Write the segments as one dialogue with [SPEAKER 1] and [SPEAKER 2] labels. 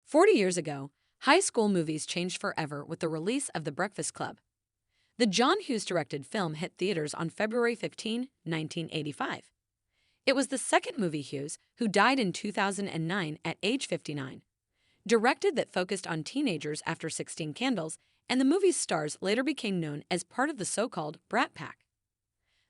[SPEAKER 1] 40 years ago, high school movies changed forever with the release of The Breakfast Club. The John Hughes-directed film hit theaters on February 15, 1985. It was the second movie Hughes, who died in 2009 at age 59, directed that focused on teenagers after 16 Candles, and the movie's stars later became known as part of the so-called Brat Pack.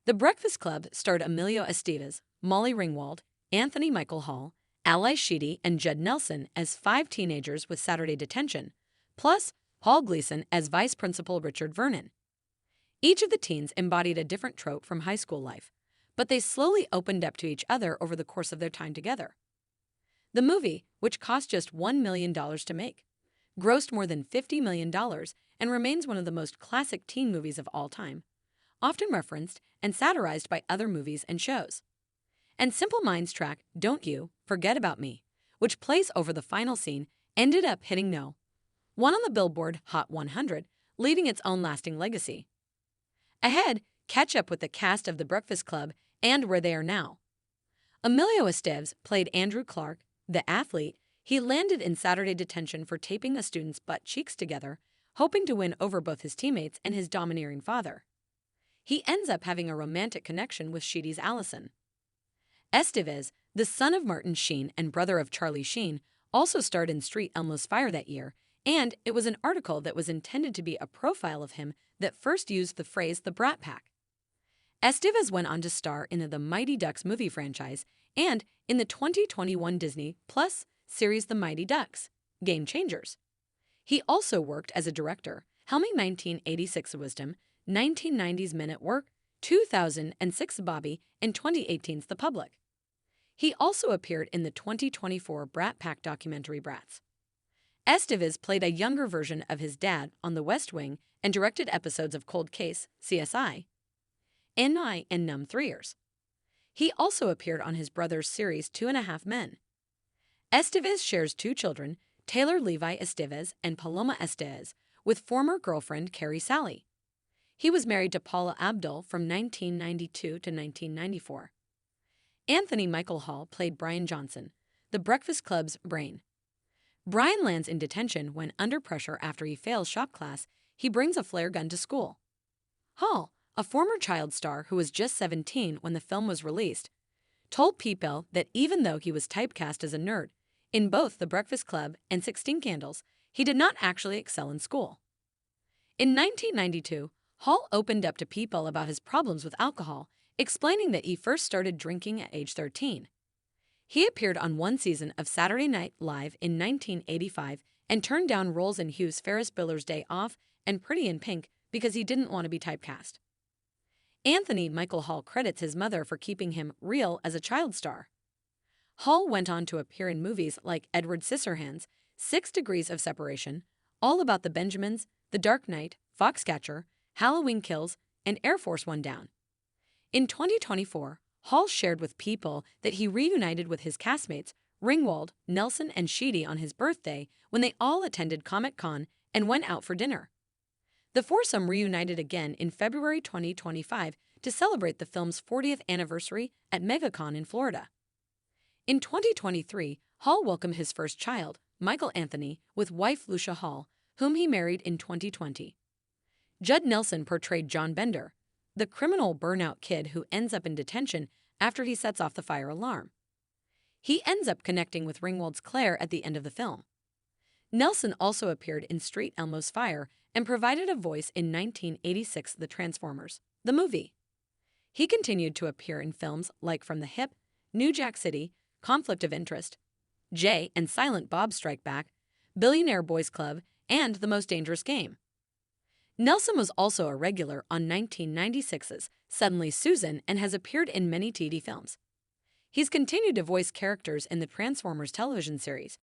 [SPEAKER 1] The Breakfast Club starred Emilio Estevez, Molly Ringwald, Anthony Michael Hall, Ally Sheedy, and Judd Nelson as 5 teenagers with Saturday detention, plus Paul Gleason as Vice Principal Richard Vernon. Each of the teens embodied a different trope from high school life, but they slowly opened up to each other over the course of their time together. The movie, which cost just $1 million to make, grossed more than $50 million and remains one of the most classic teen movies of all time, often referenced and satirized by other movies and shows. And Simple Minds' track Don't You Forget About Me, which plays over the final scene, ended up hitting No. 1 on the Billboard Hot 100, leaving its own lasting legacy. Ahead, catch up with the cast of The Breakfast Club and where they are now. Emilio Estevez played Andrew Clark, the athlete. He landed in Saturday detention for taping a student's butt cheeks together, hoping to win over both his teammates and his domineering father. He ends up having a romantic connection with Sheedy's Allison. Estevez, the son of Martin Sheen and brother of Charlie Sheen, also starred in Street Elmo's Fire that year, and it was an article that was intended to be a profile of him that first used the phrase the Brat Pack. Estevez went on to star in the Mighty Ducks movie franchise and in the 2021 Disney Plus series The Mighty Ducks, Game Changers. He also worked as a director, helming 1986's Wisdom, 1990's Men at Work, 2006's Bobby, and 2018's The Public. He also appeared in the 2024 Brat Pack documentary Bratz. Estevez played a younger version of his dad on The West Wing and directed episodes of Cold Case, CSI, NI, and Numb 3ers. He also appeared on his brother's series 2.5 Men. Estevez shares 2 children, Taylor Levi Estevez and Paloma Estevez, with former girlfriend Carrie Sally. He was married to Paula Abdul from 1992 to 1994. Anthony Michael Hall played Brian Johnson, The Breakfast Club's brain. Brian lands in detention when under pressure after he fails shop class. He brings a flare gun to school. Hall, a former child star who was just 17 when the film was released, told People that even though he was typecast as a nerd in both The Breakfast Club and 16 Candles, he did not actually excel in school. In 1992, Hall opened up to People about his problems with alcohol, explaining that he first started drinking at age 13. He appeared on one season of Saturday Night Live in 1985 and turned down roles in Hughes' Ferris Bueller's Day Off and Pretty in Pink because he didn't want to be typecast. Anthony Michael Hall credits his mother for keeping him real as a child star. Hall went on to appear in movies like Edward Scissorhands, 6 Degrees of Separation, All About the Benjamins, The Dark Knight, Foxcatcher, Halloween Kills, and Air Force One Down. In 2024, Hall shared with People that he reunited with his castmates Ringwald, Nelson, and Sheedy on his birthday when they all attended Comic-Con and went out for dinner. The foursome reunited again in February 2025 to celebrate the film's 40th anniversary at MegaCon in Florida. In 2023, Hall welcomed his first child, Michael Anthony, with wife Lucia Hall, whom he married in 2020. Judd Nelson portrayed John Bender, the criminal burnout kid who ends up in detention after he sets off the fire alarm. He ends up connecting with Ringwald's Claire at the end of the film. Nelson also appeared in Street Elmo's Fire and provided a voice in 1986's The Transformers, the movie. He continued to appear in films like From the Hip, New Jack City, Conflict of Interest, Jay and Silent Bob Strike Back, Billionaire Boys Club, and The Most Dangerous Game. Nelson was also a regular on 1996's Suddenly Susan and has appeared in many TV films. He's continued to voice characters in the Transformers television series,